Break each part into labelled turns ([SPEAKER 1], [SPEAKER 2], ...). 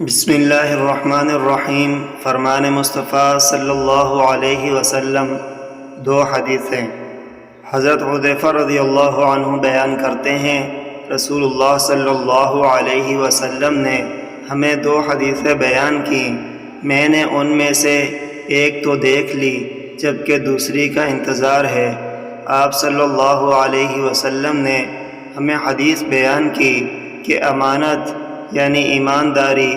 [SPEAKER 1] بسم اللہ الرحمن الرحیم۔ فرمان مصطفیٰ صلی اللہ علیہ وسلم۔ دو حدیثیں۔ حضرت حذیفہ رضی اللہ عنہ بیان کرتے ہیں، رسول اللہ صلی اللہ علیہ وسلم نے ہمیں دو حدیثیں بیان کی، میں نے ان میں سے ایک تو دیکھ لی جبکہ دوسری کا انتظار ہے۔ آپ صلی اللہ علیہ وسلم نے ہمیں حدیث بیان کی کہ امانت یعنی ایمانداری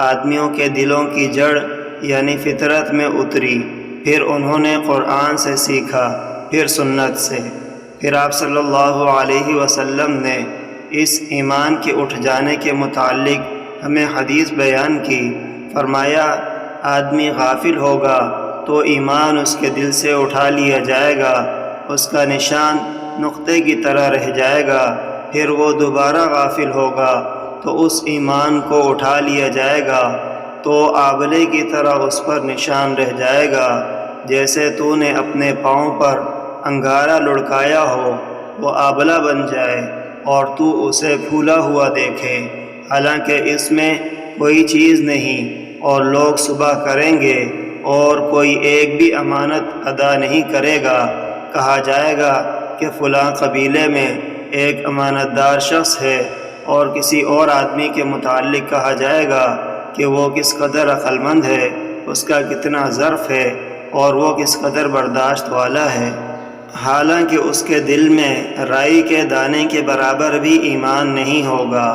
[SPEAKER 1] آدمیوں کے دلوں کی جڑ یعنی فطرت میں اتری، پھر انہوں نے قرآن سے سیکھا، پھر سنت سے، پھر آپ صلی اللہ علیہ وسلم نے اس ایمان کے اٹھ جانے کے متعلق ہمیں حدیث بیان کی۔ فرمایا، آدمی غافل ہوگا تو ایمان اس کے دل سے اٹھا لیا جائے گا، اس کا نشان نقطے کی طرح رہ جائے گا، پھر وہ دوبارہ غافل ہوگا تو اس ایمان کو اٹھا لیا جائے گا تو آبلے کی طرح اس پر نشان رہ جائے گا، جیسے تو نے اپنے پاؤں پر انگارہ لڑکایا ہو، وہ آبلہ بن جائے اور تو اسے پھولا ہوا دیکھے، حالانکہ اس میں کوئی چیز نہیں، اور لوگ صبح کریں گے اور کوئی ایک بھی امانت ادا نہیں کرے گا۔ کہا جائے گا کہ فلاں قبیلے میں ایک امانت دار شخص ہے، اور کسی اور آدمی کے متعلق کہا جائے گا کہ وہ کس قدر عقل مند ہے، اس کا کتنا ظرف ہے اور وہ کس قدر برداشت والا ہے، حالانکہ اس کے دل میں رائی کے دانے کے برابر بھی ایمان نہیں ہوگا۔